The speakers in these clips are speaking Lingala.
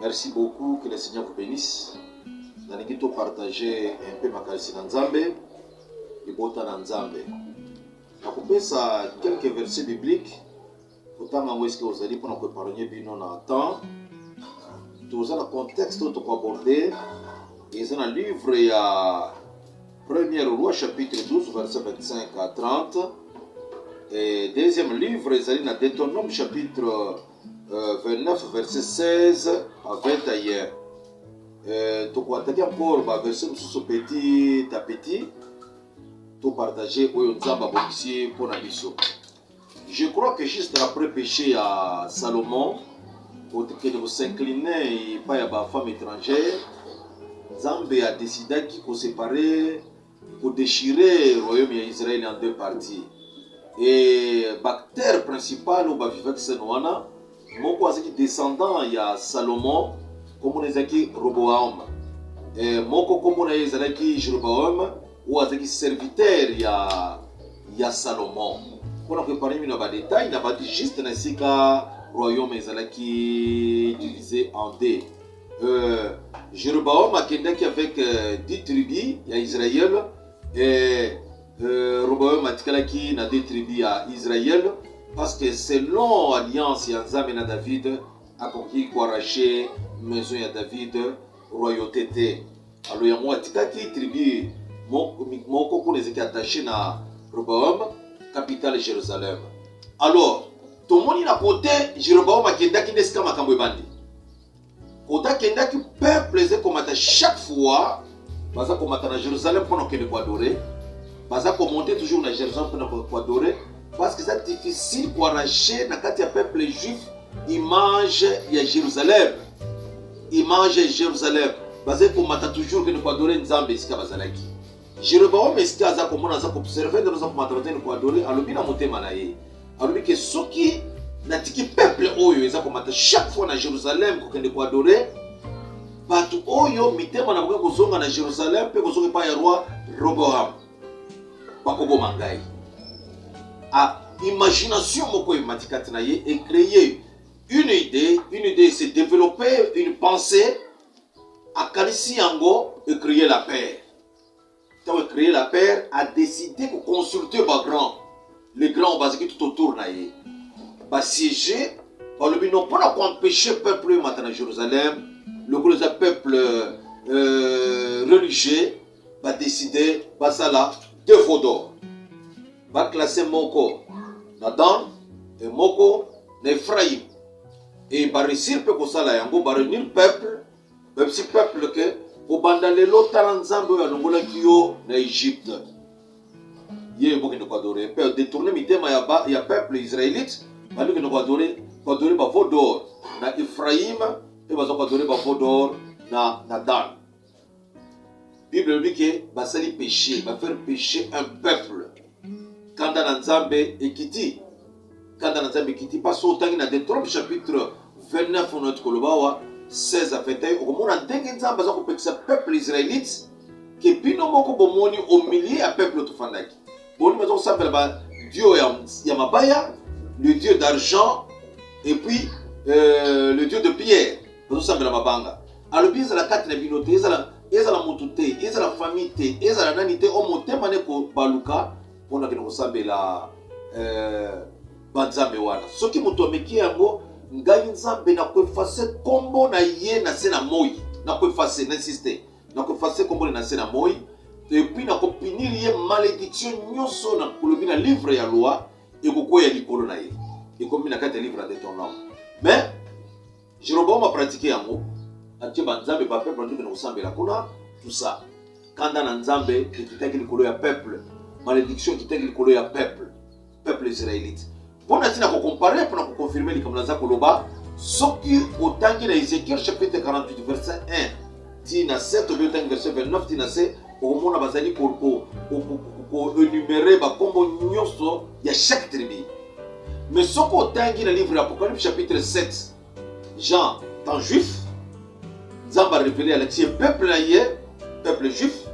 Merci beaucoup, que le Seigneur vous bénisse. Nalingi to partager un peu makalisi na Nzambe, libota na Nzambe. Nakupesa quelques versets bibliques. Kutanga ngweske ozali pour nous épargner bino na temps. Tout ça dans le contexte tout ko aborder. Et c'est dans le livre il y a Première Roi chapitre 12 verset 25 à 30. Et deuxième livre c'est dans Deutéronome chapitre 29 verset 16 à 21. Tu peux attaquer encore le verset petit à petit. Tu partager au Nzamba Boxi pour Nabiso. Je crois que juste après péché à Salomon, pour que vous s'incliner et pas à la femme étrangère, Nzambe a décidé qu'il faut séparer, pour déchirer le royaume d'Israël en deux parties. Et le bactère principal au Bavivek Senouana, moko azaki descendant ya Salomon comme ezaki Roboam et moko comme ezaki Jeroboam ou azaki serviteur ya Salomon. Pour nous préparer une détail, il a pas dit juste dans ce royaume ezalaki divisé en deux. Jeroboam a kendaki avec 10 tribus ya Israël et Roboam a tikalaki na 2 tribus ya Israël. Parce que selon l'alliance Nzambe na David, a conquis pour arracher maison ya David, royauté. Alors il y a moi tikaki tribu moko pour les états attachés na Roboam, capitale Jérusalem. Alors tout le monde na côté Jéroboam a kendaki neska makambo bandi. Kota kendaki peuple les komata chaque fois, baza komata na Jérusalem pour que le adorer, baza monter toujours na Jérusalem pour adorer. Parce que c'est difficile pour arracher dans le peuple juif image de Jérusalem. Image de Jérusalem. Parce que nous avons toujours que nous adorons Nzambe ici à Bazalaki. Jéroboam est ce qu'il y a observé dans nous adorer. Alors bien monter manaye. Alors que ceux qui n'attiquent peuple oyo ils ont chaque fois dans Jérusalem que nous adorer. Batu oyo mitema na ko zonga na Jérusalem pe ko zonga pa ya roi Roboam. Bakobo mangai. À imagination moko matikati na ye et créer une idée c'est développer une pensée à kanisi yango et créer la paix. Tant créer la paix a décidé de consulter les grands basés tout autour na ye. Ba siéger par le but non pas empêcher peuple matin à Jérusalem, le gros peuple religieux va décider basala deux fois d'or. Va classer Moko na Dan et Moko na Ephraïm. Et va réussir que ça là yango va réunir peuple, même si peuple que au bandalelo taranzambo ya longola kiyo na Égypte. Yé boki ne adorer, peut détourner mitema ya peuple israélite, va lui ne adorer ba vodor na Ephraïm et va adorer ba vodor na Dan. Bible dit que va sali péché, va faire pécher un peuple. Quand dans Nzambe ekiti, parce que dans Deutéronome chapitre 29 on notre kolobawa 16 à 21 au moment où Nzambe za ko pekisa peuple israélite que bino moko bomoni au milieu à peuple to fandaki. Bon maison s'appelle Dieu ya mabaya, le Dieu d'argent et puis le Dieu de pierre. Maison s'appelle mabanga. Alors bien la carte na binote, ezala mutute, ezala famille te, ezala nanite o motema ne ko baluka. On a que nous savons la banzambe wana. Ce qui muto meki yango ngai nzambe na ko effacer kombo na ye na sena moi. Na ko effacer n'insister. Na ko effacer kombo na sena moi et puis na ko punir ye malédiction nyonso na kolobi na livre ya loi et ko ya likolo na ye. Et comme na kata livre de ton nom. Mais Jéroboam a pratiqué yango. Atie banzambe ba peuple ndio na kusambela kuna tout ça. Kanda na nzambe kitaki likolo ya peuple. Malédiction qui était le peuple israélite. Pour nous comparer, pour confirmer les comme koloba, ce qui autant que Ézéchiel chapitre 48 verset 1, tina 7 au verset 29 tina c'est au moment bazali pour énumérer ba kombo nyonso ya chaque tribu. Mais ce qui autant que le livre Apocalypse chapitre 7, Jean tant juif, Zamba révélé à l'exil peuple juif,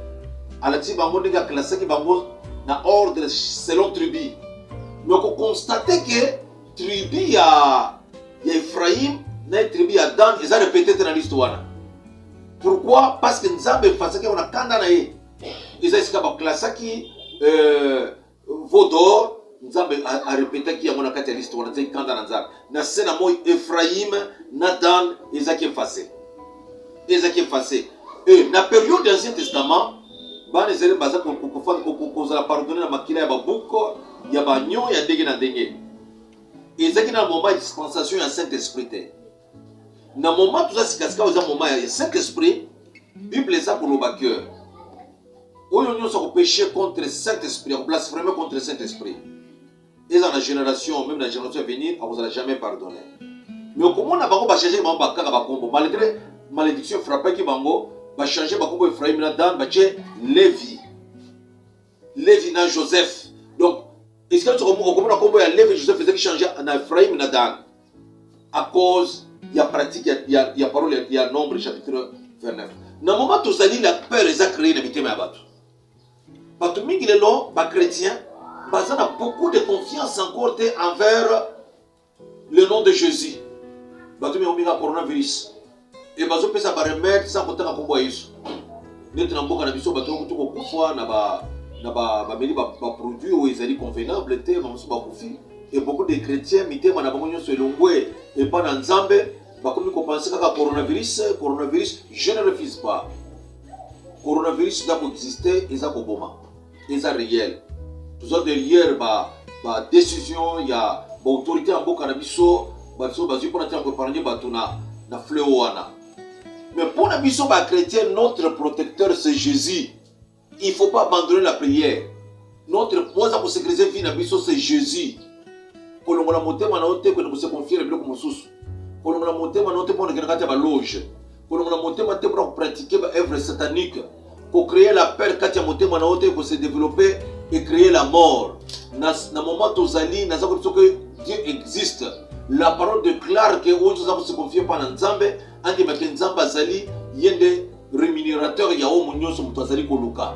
à l'exil bango nega classé qui bango na ordre selon tribu. Mais on constate que tribu ya Ephraïm na tribu ya Dan ils ont répété dans l'histoire. Pourquoi? Parce que Nzambe faisait qu'on a kanda na ye. Ils ont escapé classe qui Vodor Nzambe a répété qui a mon kati l'histoire na kanda na Nzambe. Na sena moi Ephraim na Dan ils ont effacé. Ils ont effacé. Et na période de l'Ancien Testament, ba nezele baza ko kozala pardonner na makila ya babuko ya banyo ya ndenge na ndenge. Ezaki na moment de dispensation ya Saint-Esprit. Na moment tout ça sikasika oza moment ya Saint-Esprit, Bible eza koloba que oyo nyonso ko pécher contre Saint-Esprit, ko blasphémer contre Saint-Esprit. Et dans la génération, même la génération à venir, on vous a jamais pardonné. Mais comment on a pas changer bango bakaka bakombo malgré malédiction frappée qui bango va changer bakombo Ephraim na Dan ba tche Lévi. Lévi na Joseph. Donc est-ce que tu comprends comment il y a Lévi et Joseph faisait changer en Ephraim et Dan à cause il y a pratique il y a parole il y a nombre chapitre 29. Dans le moment où ça dit la peur les a créé le bitima batu. Batu mingi les long ba chrétiens basant a beaucoup de confiance encore envers le nom de Jésus. Batu mingi ont coronavirus et bazo pesa ba remettre sans compter kombo Yesu. Net na mboka na biso batu ko kufa na ba meli ba produit où ils allaient convenable te ba musu ba kufi et beaucoup de chrétiens mitema na bango nyonso elongwe et pas dans Nzambe ba komi ko penser kaka coronavirus je ne refuse pas. Coronavirus doit exister et ça ko boma. Et ça réel. Tout ça derrière ba décision il y a ba autorité en mboka na biso ba biso ba pour na préparer ba tuna na fléau wana. Mais pour les bisous chrétiens, notre protecteur c'est Jésus. Il ne faut pas abandonner la prière. Notre point pour sécuriser vie na biso c'est Jésus. Pour le moment motema na ote ko se confier le comme sous. Pour le moment motema na ote pour ne pas ba loge. Pour le moment motema te pour pratiquer ba œuvre satanique. Pour créer la peur quand ya motema na ote pour se développer et créer la mort. Na moment tozali na zako que Dieu existe. La parole déclare que on doit se confier par Nzambe. Andi Nzambe azali yende rémunérateur ya o munyoso muto azali koluka.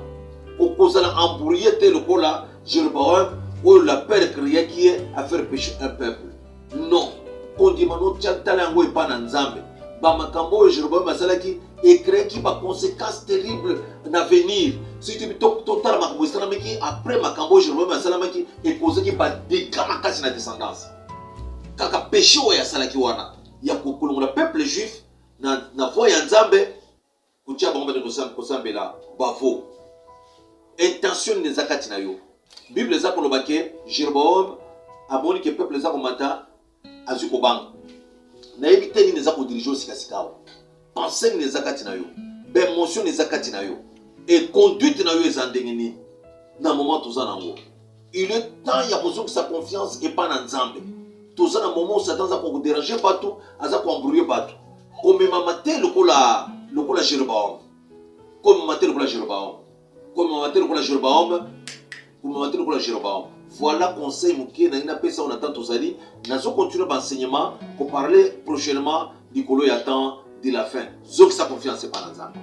Okozala embrouiller te lokola Jéroboam ou la peur créée qui est à faire pécher un peuple. Non. Kondimano tchatala ngo epa na Nzambe. Ba makambo Jéroboam azalaki et créé qui ba conséquences terribles à venir. Si tu total makambo salamaki après makambo Jéroboam azalamaki et cause qui ba dégâts makasi na descendance. Kaka péché o ya salaki wana. Ya kokolonga peuple juif na voix ya Nzambe kutia bango de kosambela bavo intention ne zakati na yo. Bible za kolobake Jéroboam aboni que peuple za komata azuko bang na ebiteni ne za ko diriger sikasikawa pensée ne zakati na yo be émotion ne zakati na yo et conduite na yo ezandengeni na moment toza nango. Il est temps ya besoin de sa confiance et pas dans Nzambe. Toza na moment Satan za ko déranger partout aza ko embrouiller partout. Comme mamate lokola Jéroboam. Comme mamate lokola Jéroboam. Comme mamate lokola Jéroboam. Comme mamate lokola Jéroboam. Voilà conseil muké na ina pesa on attend tozali. Nazo continuer l'enseignement pour parler prochainement du colo ya temps de la fin. Zok sa confiance pas dans Nzambe.